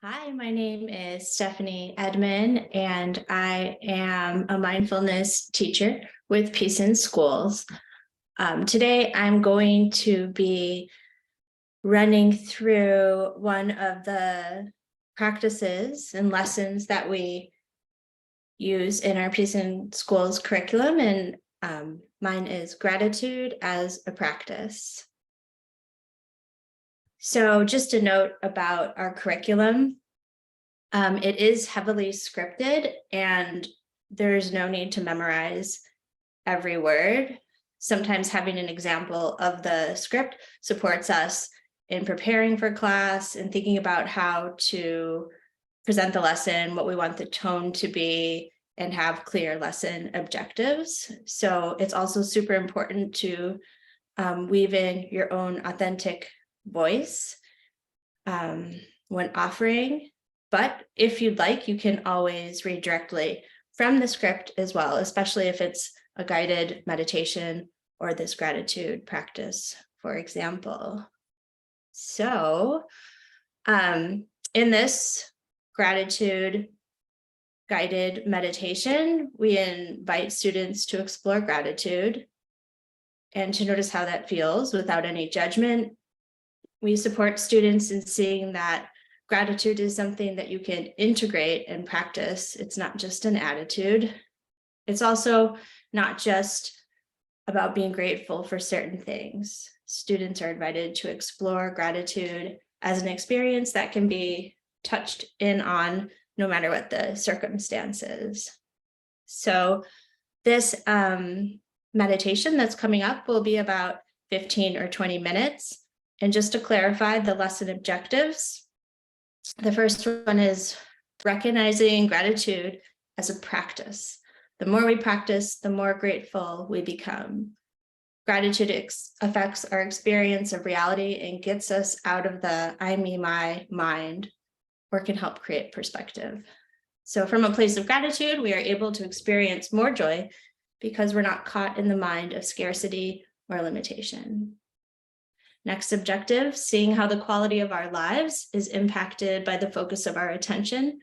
Hi, my name is Stephanie Edmond, and I am a mindfulness teacher with Peace in Schools. Today, I'm going to be running through one of the practices and lessons that we use in our Peace in Schools curriculum, and mine is gratitude as a practice. So just a note about our curriculum. It is heavily scripted and there's no need to memorize every word. Sometimes having an example of the script supports us in preparing for class and thinking about how to present the lesson, what we want the tone to be, and have clear lesson objectives. So it's also super important to weave in your own authentic voice when offering. But if you'd like, you can always read directly from the script as well, especially if it's a guided meditation or this gratitude practice, for example. So in this gratitude guided meditation, we invite students to explore gratitude and to notice how that feels without any judgment. We support students in seeing that gratitude is something that you can integrate and practice. It's not just an attitude. It's also not just about being grateful for certain things. Students are invited to explore gratitude as an experience that can be touched in on no matter what the circumstances. So this meditation that's coming up will be about 15 or 20 minutes. And just to clarify the lesson objectives, the first one is recognizing gratitude as a practice. The more we practice, the more grateful we become. Gratitude affects our experience of reality and gets us out of the I, me, my mind, or can help create perspective. So from a place of gratitude, we are able to experience more joy because we're not caught in the mind of scarcity or limitation. Next objective, seeing how the quality of our lives is impacted by the focus of our attention.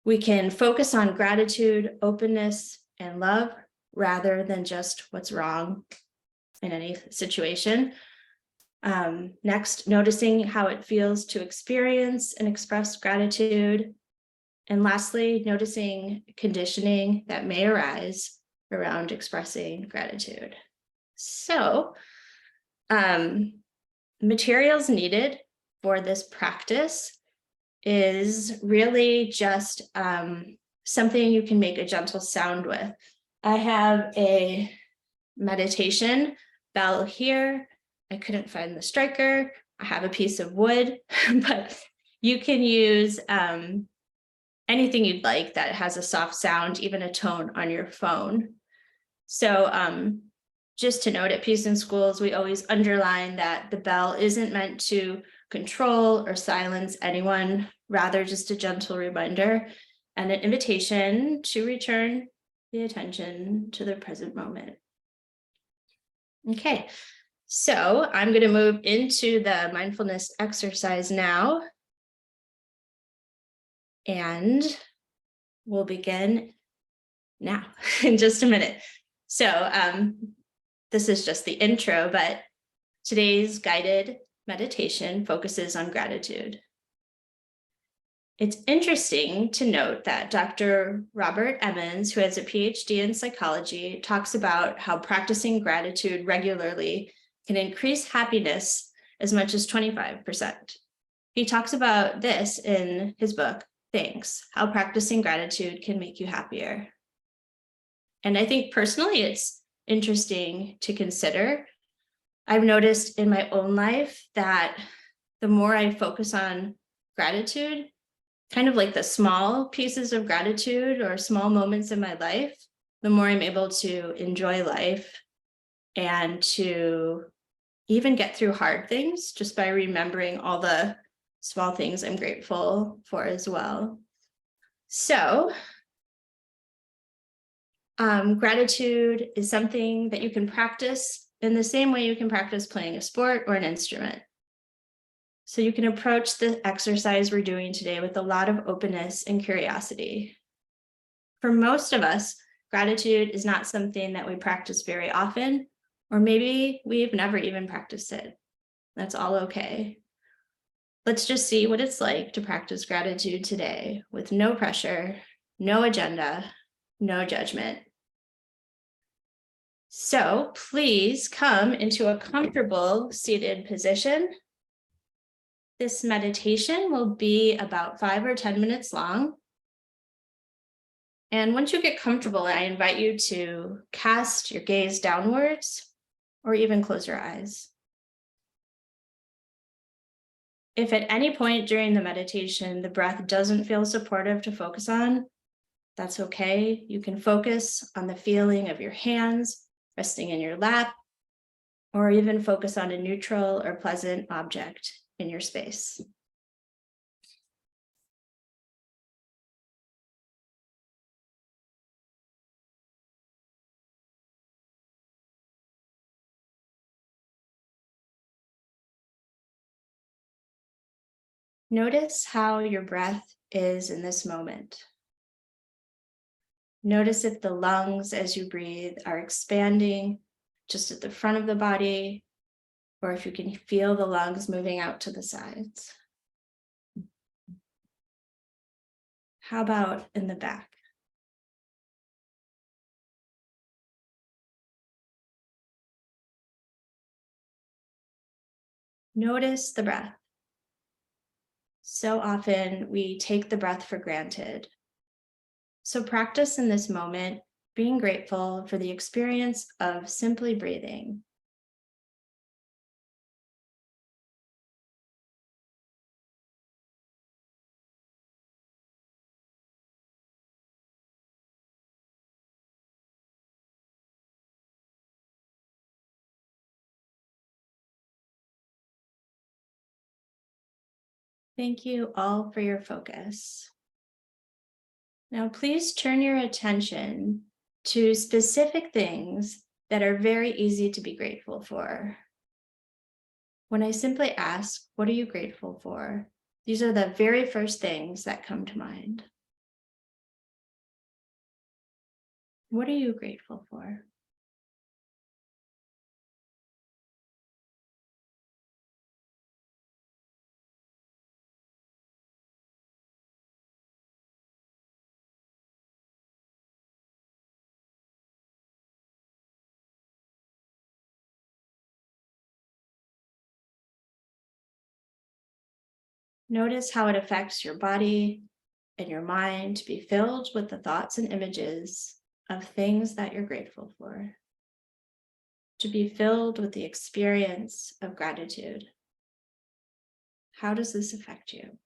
We can focus on gratitude, openness, and love rather than just what's wrong in any situation. Next, noticing how it feels to experience and express gratitude. And lastly, noticing conditioning that may arise around expressing gratitude. So, materials needed for this practice is really just something you can make a gentle sound with. I have a meditation bell here. I couldn't find the striker. I have a piece of wood, but you can use anything you'd like that has a soft sound, even a tone on your phone. So just to note, at Peace in Schools, we always underline that the bell isn't meant to control or silence anyone, rather just a gentle reminder and an invitation to return the attention to the present moment. Okay, so I'm going to move into the mindfulness exercise now, and we'll begin now in just a minute. So this is just the intro, but today's guided meditation focuses on gratitude. It's interesting to note that Dr. Robert Emmons, who has a PhD in psychology, talks about how practicing gratitude regularly can increase happiness as much as 25%. He talks about this in his book, Thanks, How Practicing Gratitude Can Make You Happier. And I think personally, it's interesting to consider. I've noticed in my own life that the more I focus on gratitude, kind of like the small pieces of gratitude or small moments in my life, the more I'm able to enjoy life and to even get through hard things just by remembering all the small things I'm grateful for as well. So gratitude is something that you can practice in the same way you can practice playing a sport or an instrument. So you can approach the exercise we're doing today with a lot of openness and curiosity. For most of us, gratitude is not something that we practice very often, or maybe we've never even practiced it. That's all okay. Let's just see what it's like to practice gratitude today with no pressure, no agenda, no judgment. So please come into a comfortable seated position. This meditation will be about 5 or 10 minutes long. And once you get comfortable, I invite you to cast your gaze downwards or even close your eyes. If at any point during the meditation, the breath doesn't feel supportive to focus on, that's okay. You can focus on the feeling of your hands resting in your lap, or even focus on a neutral or pleasant object in your space. Notice how your breath is in this moment. Notice if the lungs as you breathe are expanding just at the front of the body, or if you can feel the lungs moving out to the sides. How about in the back? Notice the breath. So often we take the breath for granted. So practice in this moment being grateful for the experience of simply breathing. Thank you all for your focus. Now, please turn your attention to specific things that are very easy to be grateful for. When I simply ask, what are you grateful for? These are the very first things that come to mind. What are you grateful for? Notice how it affects your body and your mind to be filled with the thoughts and images of things that you're grateful for, to be filled with the experience of gratitude. How does this affect you?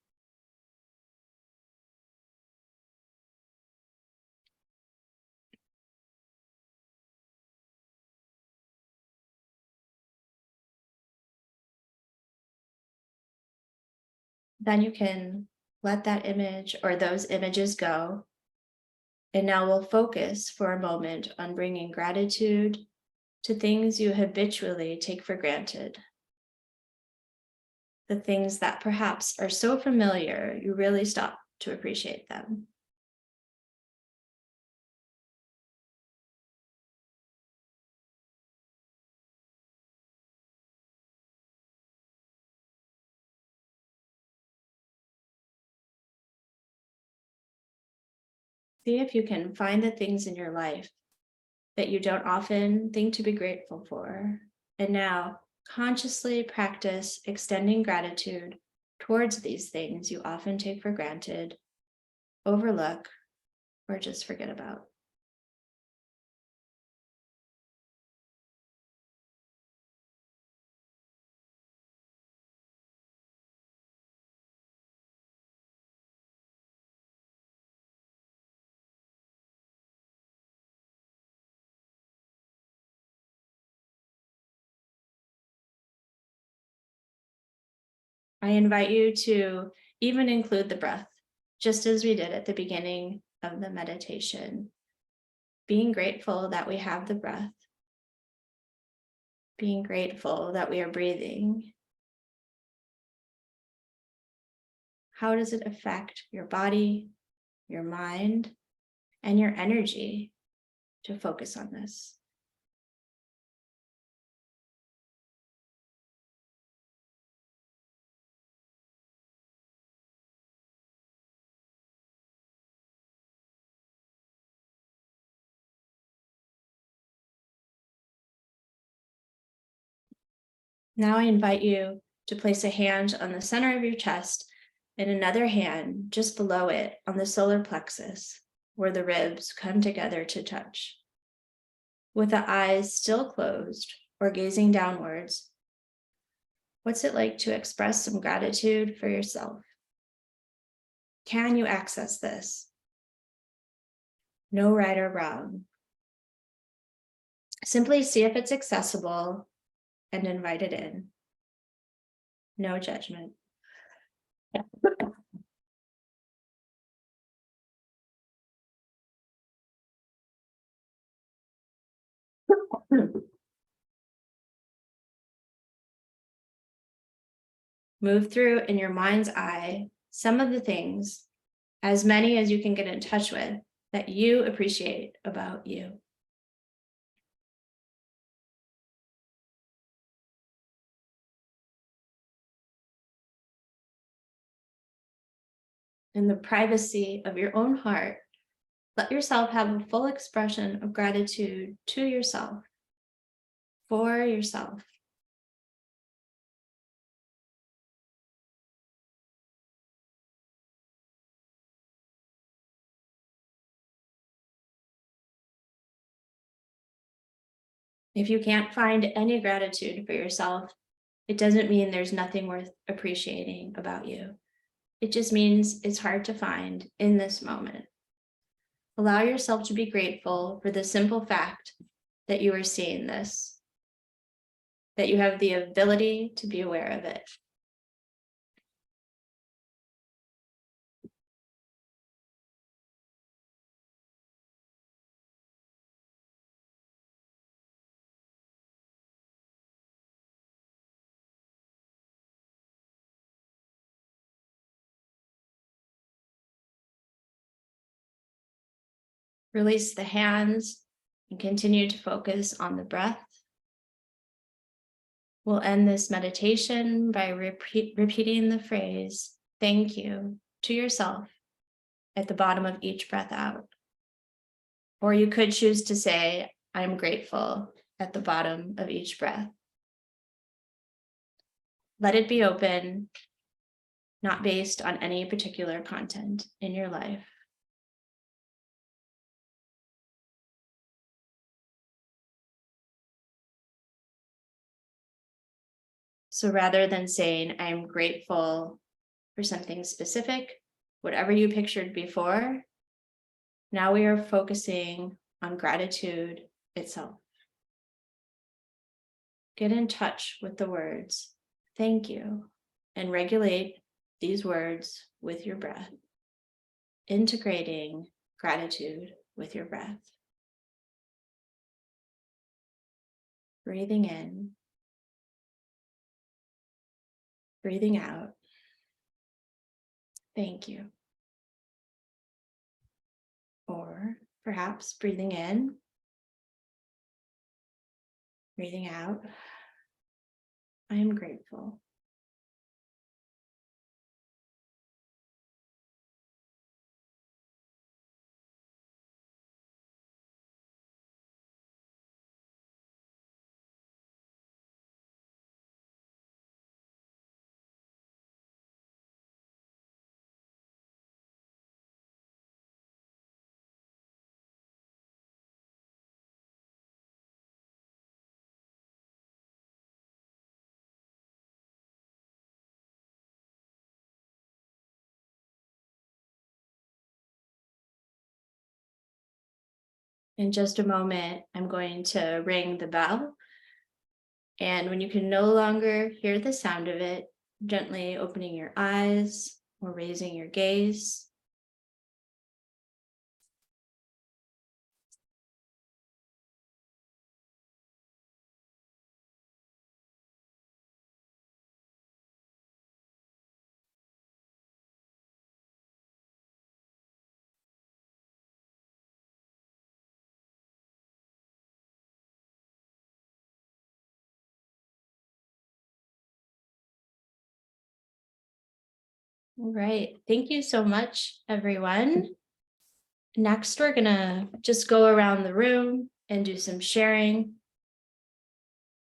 Then you can let that image or those images go. And now we'll focus for a moment on bringing gratitude to things you habitually take for granted. The things that perhaps are so familiar, you really stop to appreciate them. See if you can find the things in your life that you don't often think to be grateful for. And now consciously practice extending gratitude towards these things you often take for granted, overlook, or just forget about. I invite you to even include the breath, just as we did at the beginning of the meditation. Being grateful that we have the breath, being grateful that we are breathing, How does it affect your body, your mind, and your energy to focus on this? Now I invite you to place a hand on the center of your chest and another hand just below it on the solar plexus, where the ribs come together to touch. With the eyes still closed or gazing downwards, what's it like to express some gratitude for yourself? Can you access this? No right or wrong. Simply see if it's accessible and invite it in. No judgment. Move through in your mind's eye some of the things, as many as you can get in touch with, that you appreciate about you. In the privacy of your own heart, let yourself have a full expression of gratitude to yourself, for yourself. If you can't find any gratitude for yourself, it doesn't mean there's nothing worth appreciating about you. It just means it's hard to find in this moment. Allow yourself to be grateful for the simple fact that you are seeing this, that you have the ability to be aware of it. Release the hands and continue to focus on the breath. We'll end this meditation by repeating the phrase, thank you, to yourself at the bottom of each breath out. Or you could choose to say, I'm grateful at the bottom of each breath. Let it be open, not based on any particular content in your life. So rather than saying, I'm grateful for something specific, whatever you pictured before, now we are focusing on gratitude itself. Get in touch with the words, thank you, and regulate these words with your breath, integrating gratitude with your breath. Breathing in, breathing out. Thank you. Or perhaps breathing in, breathing out. I am grateful. In just a moment, I'm going to ring the bell. And when you can no longer hear the sound of it, gently opening your eyes or raising your gaze. All right. Thank you so much, everyone. Next, we're gonna just go around the room and do some sharing.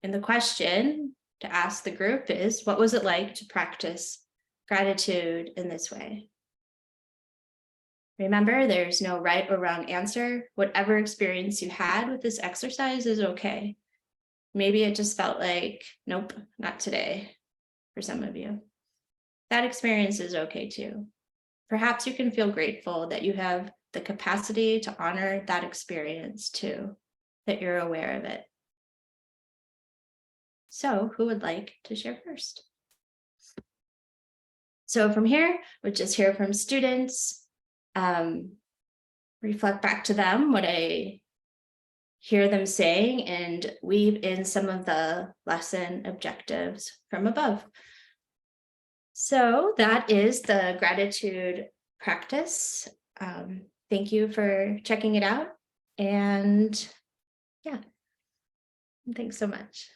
And the question to ask the group is, what was it like to practice gratitude in this way? Remember, there's no right or wrong answer. Whatever experience you had with this exercise is okay. Maybe it just felt like, nope, not today for some of you. That experience is okay too. Perhaps you can feel grateful that you have the capacity to honor that experience too, that you're aware of it. So, who would like to share first? So, from here, we'll just hear from students, reflect back to them what I hear them saying, and weave in some of the lesson objectives from above. So, that is the gratitude practice. Thank you for checking it out. And yeah, thanks so much.